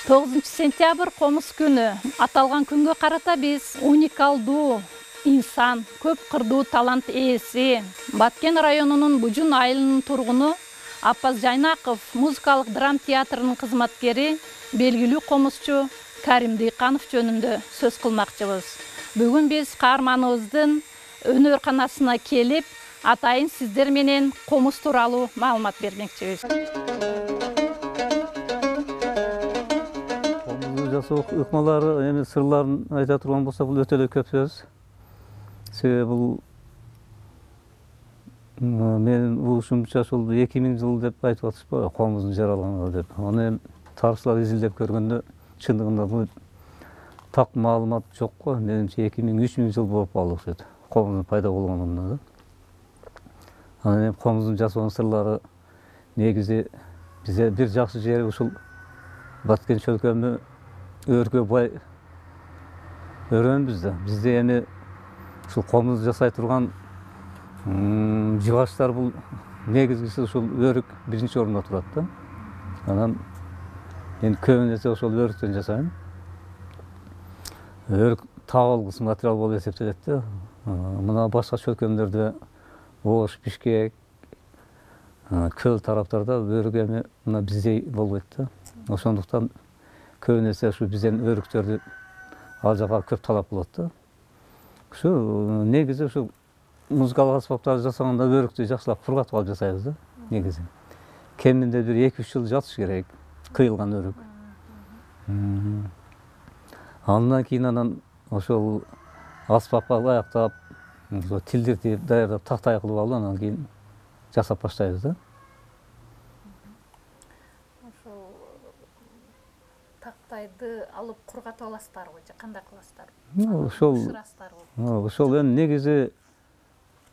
9 сентябрь комуз күнү. Аталган күнгө карата биз уникалдуу инсан, көп кырдуу талант ээси, Баткен районунун Бужун айылынын тургуну Аппаз Жайнаков музыкалык драм театрынын кызматкери, белгилүү комузчу Карим Дыйканов жөнүндө сөз кылмакчыбыз. Бүгүн биз каарманыбыздын өнөрканасына келип, атайын сиздер менен комуз тууралуу маалымат бермекчибиз. Жасоо ыкмалары, эми сырларын айта турган болсок, бул өтө эле көп сөз. Себеби бул менин угушумча ушул 2000 жыл деп айтып атышпайбы, комуздун жаралганыгы деп. Аны тарыхчылар изилдеп көргөндө чындыгында бул так маалымат жок го. Менимче 2000-3000 жыл болуп калды окшойт. Комуздун пайда болгонуна да. Анан эми комуздун жасоонун сырлары негизи бизе бир жакшы жери ушул Баткен чөлкөмү өркө бай өрөнбүз да. Бизде эми ушул комуз жасай турган жыгачтар бул негизгиси ушул өрүк биринчи орунда турат да. Анан мен көбүн эсе ошол өрүктөн жасайм. Өрүк табылгыс материал болуп эсептелет да. Мына башка чөлкөмдөрдө Ош, Бишкек, Көл тараптарда өрүк эми мына биздей болбойт да. Ошондуктан көбүн эсе ушу бизден өрүктөрдү ал жака көп талап болот да. Ушу негизи ушу музыкалык аспаптарды жасаганда өрүктү жакшылап кургатып алып жасайбыз да, негизи. Кеминде бир 2-3 жыл жатыш керек, кыйылган өрүк. Андан кийин анан ошол аспапка ылайыктап, тилдиртип, даярдап, тактай кылып алып, анан кийин жасап баштайбыз да. Ошол тактайды алып кургатып аласыздарбы же кандай кыласыздар? Ошол эми негизи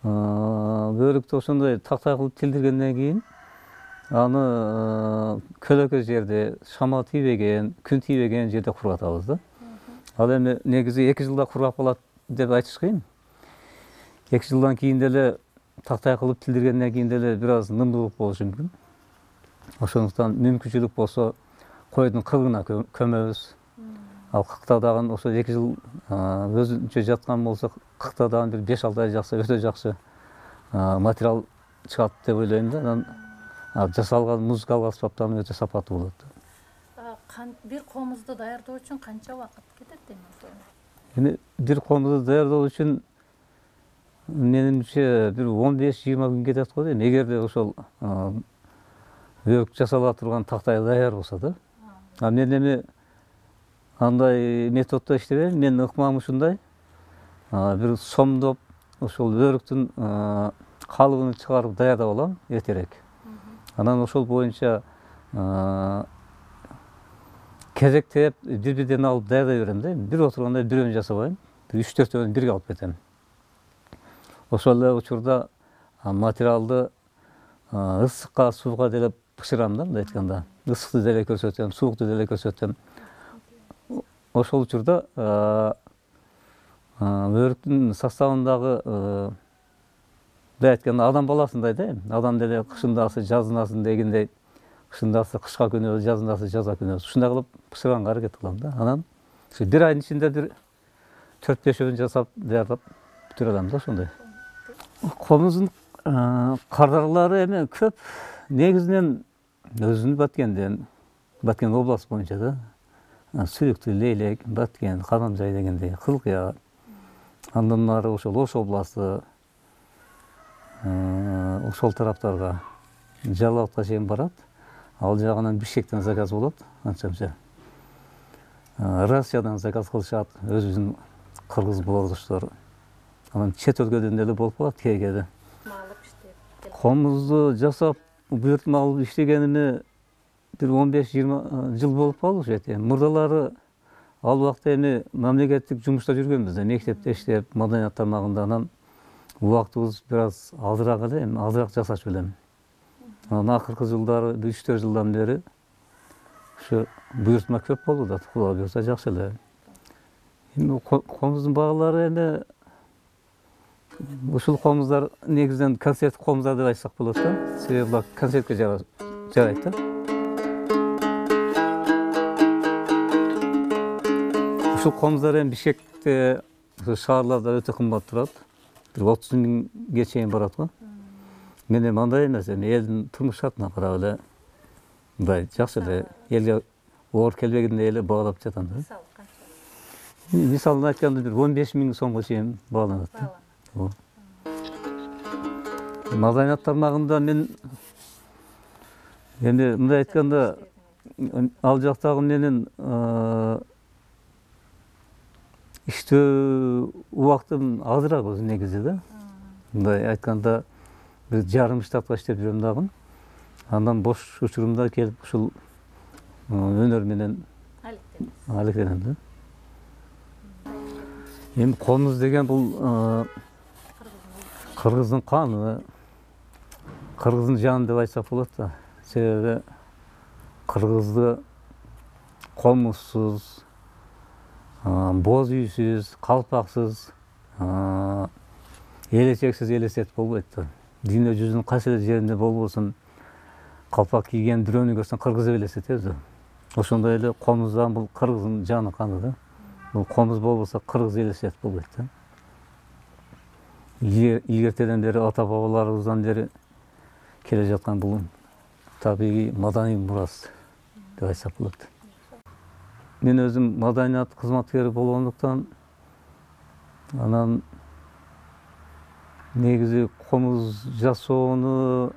өрүктү ошондой тактай кылып тилдиргенден кийин аны көлөкө жерде, шамал тийбеген, күн тийбеген жерде кургатабыз да. Ал эми негизи 2 жылда кургап калат деп айтыш кыйын. 2 жылдан кийин деле тактай кылып тилдиргенден кийин деле бир аз нымдуулук болушу мүмкүн. Ошондуктан мүмкүнчүлүк болсо койдун кылына көмөбүз. Ал кыкта дагы ошо 2 жыл өзүнчө жаткан болсо, кыкта дагы бир 5-6 ай жатса өтө жакшы материал чыгат деп ойлойм да. Анан жасалган музыкалык аспаптар өтө сапаттуу болот. Бир комузду даярдоо үчүн канча убакыт кетет эми? Эми бир комузду даярдоо үчүн менимче бир 15-20 күн кетет го дейм. Эгерде ошол өрүк жасала турган тактай даяр болсо да. Мен эми андай методдо иштебейм. Менин ыкмам ушундай. Бир сомдоп, ошол өрүктүн калыбын чыгарып даярдап алам эртерээк. Анан ошол боюнча кезектеп бир-бирден алып даярдай берем да. Бир отурганда бирөөнү жасабайм. 3-4 бирге алып кетем. Ошол эле учурда материалды ысыкка, сууга деле бышырам да, мындай айтканда. Ысыкты деле көрсөтөм, суукту деле көрсөтөм. Ошол учурда өрүктүн составындагы мындай айтканда адам баласындай да, адам деле кышындасы жазындасын дегендей, кышындасы кышка күнөбүз, жазындасы жазга күнөбүз. Ушундай кылып бышырганга аракет кылам да. Анан ушу бир айдын ичинде бир 4-5 жасап даярдап бүтүрө алам да ошондой. Комуздун кардарлары эми көп. Негизинен өзүн Баткенден, Баткен областы боюнча да. Сүлүктүү, Лейлек, Баткен, Кадамжай дегендей, Кылкыя. Андан нары ошол Ош областы, ошол тараптарга, Жалалатка чейин барат. Ал жагынан Бишкектен заказ болот, анча-мынча. Россиядан заказ кылышат, өзүбүздүн кыргыз боордоштор. Анан чет өлкөдөн деле болуп калат кээде. Комузду жасап, буйртма алып иштегениме бир 15-20 жыл болуп калды ошо. Мурдалары ал убакта эми мамлекеттик жумушта жүргөнбүз да, мектепте иштеп, маданият тармагында. Анан убактыбыз бир аз азыраак эле, эми азыраак жасашып элем. Анан акыркы жылдары 3-4 жылдан бери ушу буйртма көп болду да, Кудай буйрса жакшы эле. Эми комуздун багалары эми ушул комуздар негизинен концерт комуздар деп айтсак болот да. Себеби булар концертке жарайт да. ушул комуздар эми Бишкекте, шаарларда өтө кымбат турат. 30 миңге чейин барат го. Мен эми андай эмес, эми элдин турмуш шартына карап эле мындай жакшы эле элге оор келбегиндей эле баалап жатам да. Мисалын айтканда бир 15 миң сомго чейин бааланат. Маданият тармагында мен эми мындай айтканда ал жактагы менин иштөө убактым азыраак өзү негизи да. Мындай айтканда бир жарым штатка иштеп жүрөм дагы. Андан бош учурумда келип ушул өнөр менен алектенем да. Эми комуз деген бул кыргыздын каны, кыргыздын жаны деп айтсак болот да. Себеби кыргызды комузсуз, боз үйсүз, калпаксыз, элечексиз элестетип болбойт да. Дүйнө жүзүнүн кайсы эле жеринде болбосун калпак кийген бирөөнү көрсөң кыргыз деп элестетебиз да. Ошондой эле комуз да бул кыргыздын жаны каны да. Бул комуз болбосо кыргыз элестетип болбойт да. Илгертеден бери ата бабаларыбыздан бери келе жаткан бул табигый маданий мурас деп айтсак болот. Мен өзүм маданият кызматкери болгондуктан анан негизи комуз жасоону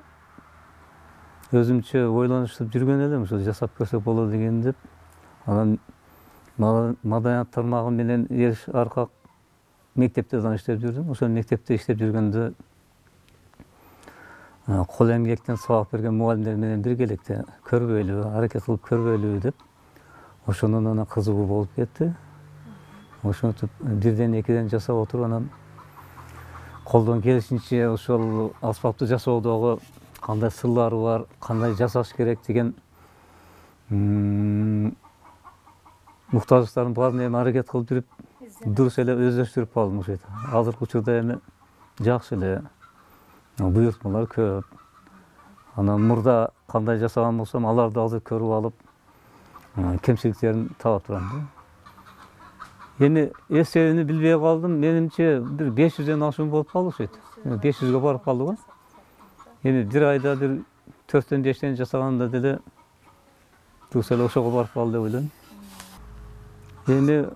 өзүмчө ойлонуштуп жүргөн элем, ошо жасап көрсөк болот экен деп. Анан маданият тармагы менен эш аркак мектепте да иштеп жүрдүм. Ошол мектепте иштеп жүргөндө кол эмгектен сабак берген мугалимдер менен биргеликте көрбөйлү, аракет кылып көрбөйлү деп ошонун анан кызыгуу болуп кетти. Ошентип бирден экиден жасап отуруп анан колдон келишинче ошол аспапты жасоодогу кандай сырлары бар, кандай жасаш керек деген муктаждыктардын баарын эми аракет кылып жүрүп, дурус эле өздөштүрүп алдым ошойто. Азыркы учурда эми жакшы эле буйртмалар көп. Анан мурда кандай жасаган болсом, аларды азыр көрүп алып, кемчиликтерин таап турам да. Эми эсебини билбей калдым. Менимче бир 500ден ашуун болуп калды ошойт. 500ге барып калды го. Эми бир айда бир 4тен 5тен жасаганда деле дурус эле ошого барып калды деп ойлойм. Эми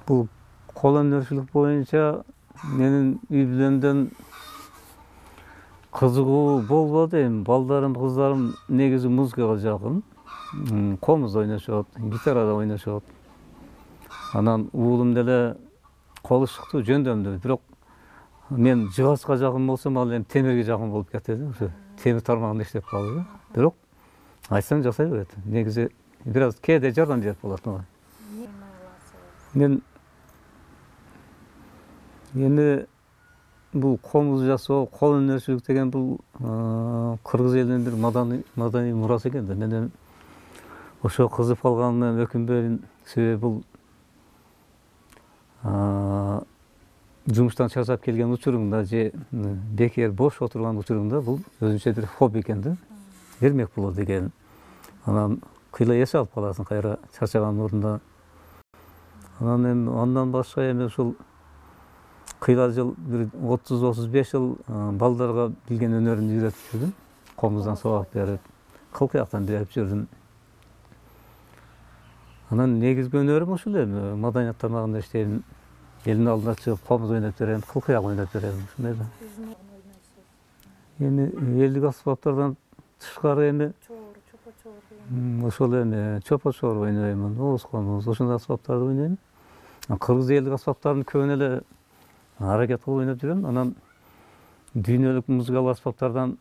бул кол өнөрчүлүк боюнча менин үй бүлөмдөн кызыгуу болбоду. Эми балдарым, кыздарым негизи музыкага жакын. Комуз ойношот, гитарада ойношот. Анан уулум деле колу шыктуу, жөндөмдүү. Бирок мен жыгачка жакын болсом, ал эми темирге жакын болуп кетти. Ошо темир тармагында иштеп калды. Бирок айтсаң жасай берет. Негизи бир аз кээде жардам берип болот мага. Мен эми бул комуз жасоо, кол өнөрчүлүк деген бул кыргыз элинин бир маданий мурасы экен да. Мен ошо кызып калганымдан өкүнбөйм. Себеби бул жумуштан чарчап келген учуруңда же бекер бош отурган учуруңда бул өзүнчө бир хобби экен да. Бермек болот экен. Анан кыйла эс алып каласың кайра чарчаган орунда. Анан андан башка эми ушул кыйла жыл бир 30-35 жыл балдарга билген өнөрүмдү үйрөтүп жүрдүм. Комуздан сабак берип, кыл кыяктан берип жүрдүм. Анан негизги өнөрүм ушул эми маданият тармагында иштейм. Элдин алдына чыгып комуз ойноп берем, кыл кыяк ойноп берем. Ушундай да. Эми элдик аспаптардан тышкары эми ошол эми чопо-чоор ойноймун, ооз комуз, ошондой аспаптарды ойнойм. Кыргыз элдик аспаптарын көбүн эле аракет кылып ойноп жүрөм. Анан дүйнөлүк музыкалык аспаптардан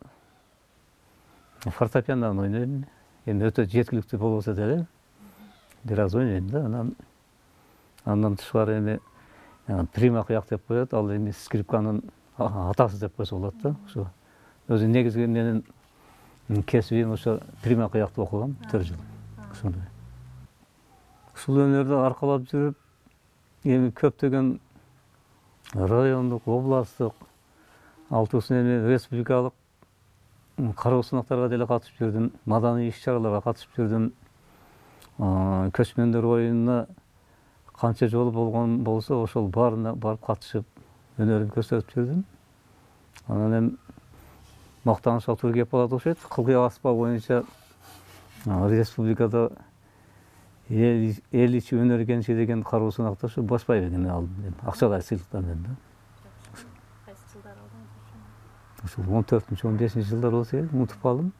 фортепианодан ойнойм. Эми өтө жеткиликтүү болбосо деле бир аз ойнойм да. Андан тышкары эми прима кыяк деп коет, ал эми скрипканын атасы деп койсо болот да. Ошо өзү негизги менин кесибим ошо прима кыякты окугам 4 жыл. Ошондой. Ушул өнөрдү аркалап жүрүп, эми көптөгөн райондук, областтык, алтысын эми республикалык кароо сынактарга деле катышып жүрдүм, маданий иш-чараларга катышып жүрдүм. көчмөндөр оюнуна канча жолу болгон болсо ошол баарына барып катышып өнөрүмдү көрсөтүп жүрдүм. Анан эми мактанышка туура келип калат окшойт. Кылгый аспап боюнча республикада эл ичи өнөр кенчи деген кароо сынакта ушу баш байбегени алдым. Акчалай сыйлыктар менен да. Кайсы жылдар алдыңыз? Ошол 14-15 жылдар болсо керек, унутуп калдым.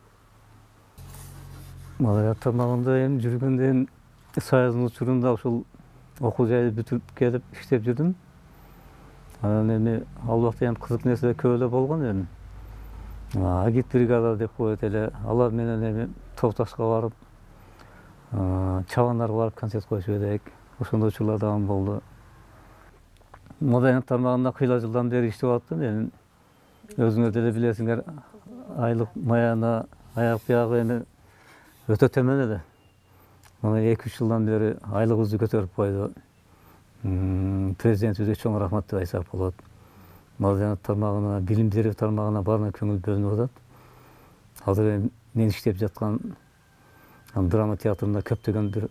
Маданият тармагында эми жүргөндөн Союздун учурунда ошол окуу жайды бүтүрүп келип иштеп жүрдүм. Анан эми ал убакта эми кызык нерселер көп эле болгон эми. Агит бригада деп коет эле. Алар менен эми Токташка барып, чабандарга барып концерт коюшуп элек. Ошондой учурлар дагы болду. Маданият тармагында кыйла жылдан бери иштеп атам. Эми өзүңөр деле билесиңер, айлык маяна аяк биягы эми өтө төмөн эле. Мына 2-3 жылдан бери айлыгыбызды көтөрүп койду. Президентибизге чоң рахмат деп айтсак болот. Маданият тармагына, билим берүү тармагына баарына көңүл бөлүнүп атат. Азыр мен иштеп жаткан драма театрында көптөгөн бир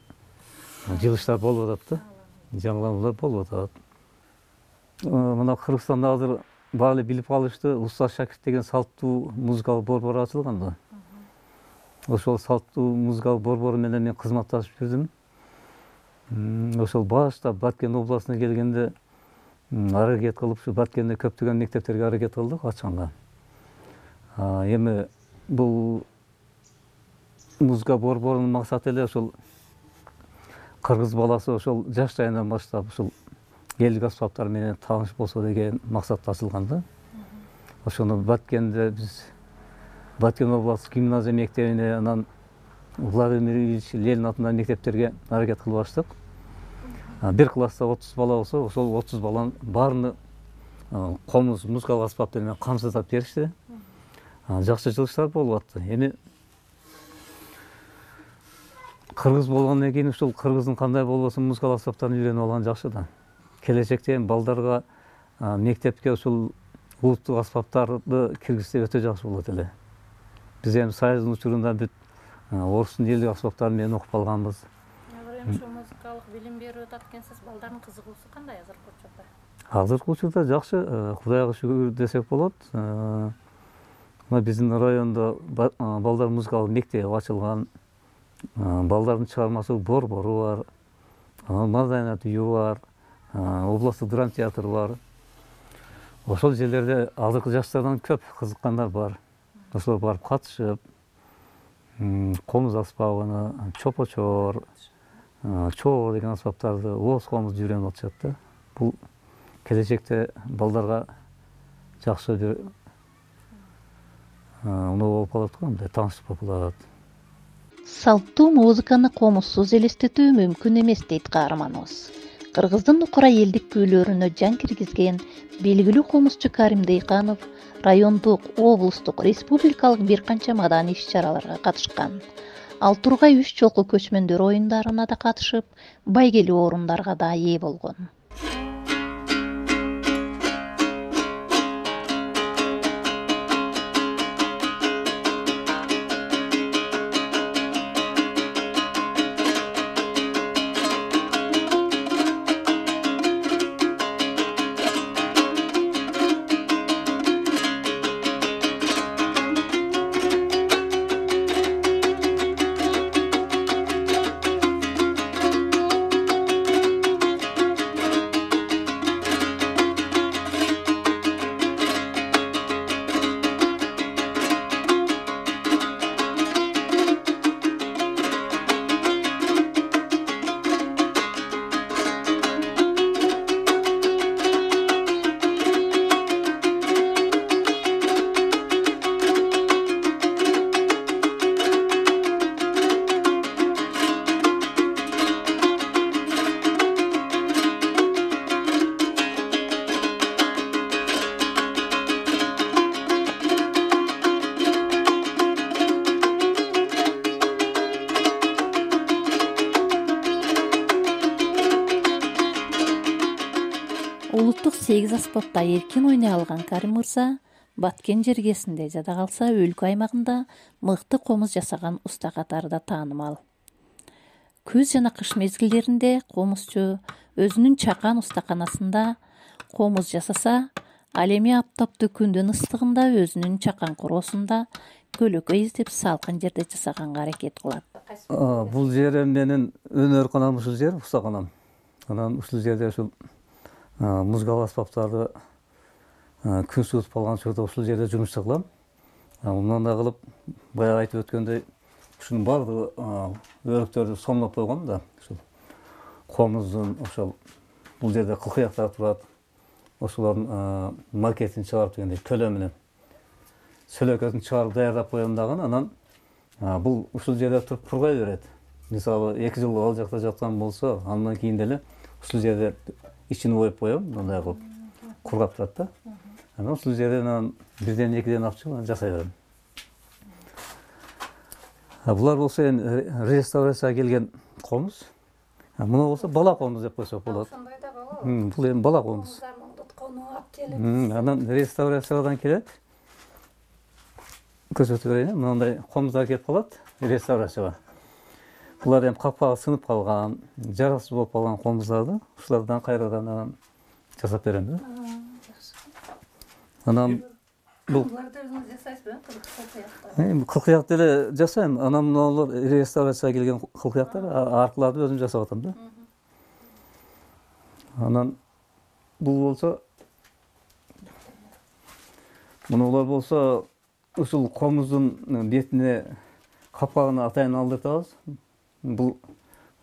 жылыштар болуп атат да. Жаңылануулар болуп атат. Мына Кыргызстанда азыр баары эле билип калышты, Уста Шакирт деген салттуу музыкалык борбор ачылган да. Ошол салттуу музыкалык борбору менен мен кызматташып жүрдүм. Ошол башта Баткен областына келгенде аракет кылып, ушу Баткенде көптөгөн мектептерге аракет кылдык ачканга. Эми бул музыка борборунун максаты эле ошол кыргыз баласы ошол жаш жайынан баштап ушул элдик аспаптар менен тааныш болсо деген максатта ачылган да. Ошону Баткенде биз Баткен областык гимназия мектебине, анан Владимир Ильич Ленин атындагы мектептерге аракет кылып баштык. Бир класста 30 бала болсо, ошол 30 баланын баарыны комуз музыкалык аспаптар менен камсыздап беришти. Жакшы жылыштар болуп атты. Эми кыргыз болгондон кийин ушул кыргыздын кандай болбосун музыкалык аспаптарын үйрөнүп алган жакшы да. Келечекте эми балдарга мектепке ушул улуттук аспаптарды киргизсе өтө жакшы болот эле. Биз эми Союздун учурунда бүт орустун элдик аспаптары менен окуп калганбыз. Азыр эми ушул музыкалык билим берип атат экенсиз, балдардын кызыгуусу кандай азыркы учурда? Азыркы учурда жакшы, Кудайга шүгүр десек болот. Мына биздин райондо балдар музыкалык мектеби ачылган, балдардын чыгармасы борбору бар, маданият үйү бар, областтык драма театры бар. Ошол жерлерде азыркы жаштардан көп кызыккандар бар. Ошолор барып катышып, комуз аспабыны, чопочор, чоо деген аспаптарды, ооз комузду үйрөнүп атышат да. Бул келечекте балдарга жакшы бир болуп калат го, мындай таанышып болуп калат. Салттуу музыканы комузсуз элестетүү мүмкүн эмес дейт каарманыбыз. Кыргыздын укура элдик күүлөрүнө жан киргизген белгилүү комузчу Карим Дейканов райондук, облустук, республикалык бир канча маданий иш-чараларга катышкан. Ал тургай 3 жолку көчмөндөр оюндарына да катышып, байгелүү орундарга да ээ болгон. Улуттук 8 аспапта эркин ойнай алган Карим мырза Баткен жергесинде жада калса өлкө аймагында мыкты комуз жасаган уста катарында таанымал. Күз жана кыш мезгилдеринде комузчу өзүнүн чакан устаканасында комуз жасаса, ал эми аптаптуу күндүн ыстыгында өзүнүн чакан короосунда көлөкө издеп салкын жерде жасаганга аракет кылат. Бул жери менин өнөр ушул жер, устаканам. Анан ушул жерде ушул музыкалык аспаптарды күн суутуп калган учурда ушул жерде жумуш кылам. Мындай кылып, баягы айтып өткөндөй, ушунун баардыгы өрүктөрдү сомдоп койгом да, ушул комуздун ошол бул жерде кылкыяктар турат. Ошолордун макетин чыгарып дегендей төлө менен сөлөкөсүн чыгарып даярдап коем дагы, анан бул ушул жерде туруп кургай берет. Мисалы 2 жыл ал жакта жаткан болсо, андан кийин деле ушул жерде ичин оюп коем, мындай кылып кургап турат да. Анан ушул жерден бирден экиден алып чыгып жасай берем. Булар болсо эми реставрацияга келген комуз. Муну болсо бала комуз деп койсок болот. Ошондой да болобу? Бул эми бала комуз. Анан реставрациядан келет. Көрсөтүп берейин, мындай комуздар келип калат реставрацияга. Булар эми капкагы сынып калган, жарасыз болуп калган комуздарды ушулардан кайрадан жасап берем да. Анан бул Буларды өзүңүз жасайсызбы? Кылкыяктар. кылкыякты эле жасайм. Анан мунулар реставрацияга келген кылкыяктар аркыларды өзүм жасап атам да. Анан бул болсо мунулар болсо ушул комуздун бетине капкагын атайын алдыртабыз. Бул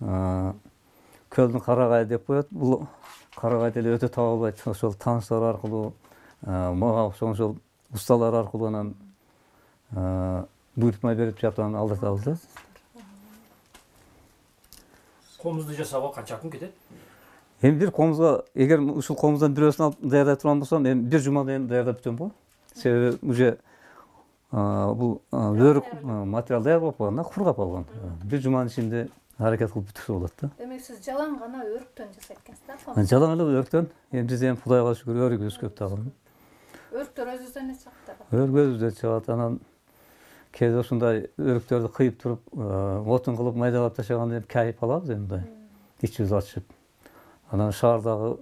көлдүн карагай деп коет. Бул карагай деле өтө табылбайт. Ошол тааныштар аркылуу, мага окшогон ошол усталар аркылуу анан буйртма берип жатып алдыртабыз да. Комузду жасауга канча күн кетет? Эми бир комузга, эгер ушул комуздан бирөөсүн алып даярдай турган болсом, эми 1 жумадан даярдап бүтөм го. Себеби уже бул өрүк материал даяр болуп калган да, кургап калган. 1 жуманын ичинде аракет кылып бүтүрсө болот да. Демек сиз жалаң гана өрүктөн жасайт экенсиз да? Жалаң эле өрүктөн. Эми биз эми Кудайга шүгүр өрүгүбүз көп дагы. Өрүктөр өзүнөн чыгат. Өргөзүздө чыгат. Анан кээде ушундай өрүктөрдү кыйып туруп, отун кылып майдалап ташлаганда кайып алабыз эми мындай. Ичибиз ачып. Анан шаардагы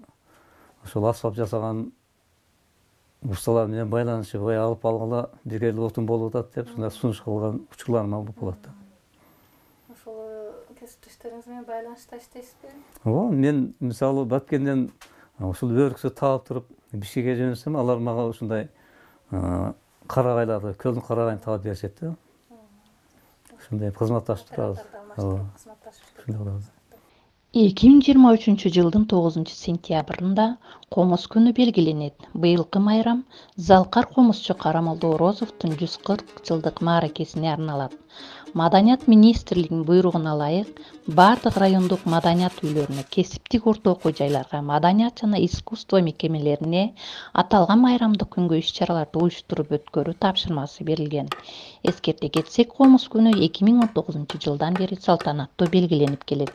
ошол асфальт жасаган усталар менен байланышып, алып алгыла бир эле отун болуп атат деп, ушундай сунуш кылган учурларым болуп калат да. Ошол кесиптештериңиз менен байланышта иштейсизби? Ооба, мен мисалы Баткенден ушул өрүксү таап туруп Бишкекке жөнөтсөм, алар мага ушундай карагайларды, көлдүн карагайын таап беришет да. Ушундай кызматташып турабыз. Ооба. 2023 жылдын 9 сентябрында комуз күнү белгиленет. Быйылкы майрам Залкар комузчу Карамолдо Орозовдун 140 жылдык мааракесине арналат. Маданият министрлигинин буйругуна ылайык бардык райондук маданият үйлөрүнө, кесиптик орто окуу жайларга, маданият жана искусство мекемелерине аталган майрамдык күнгө иш-чараларды уюштуруп өткөрүү тапшырмасы берилген. Эскерте кетсек, комуз күнү 2019 жылдан бери салтанаттуу белгиленип келет.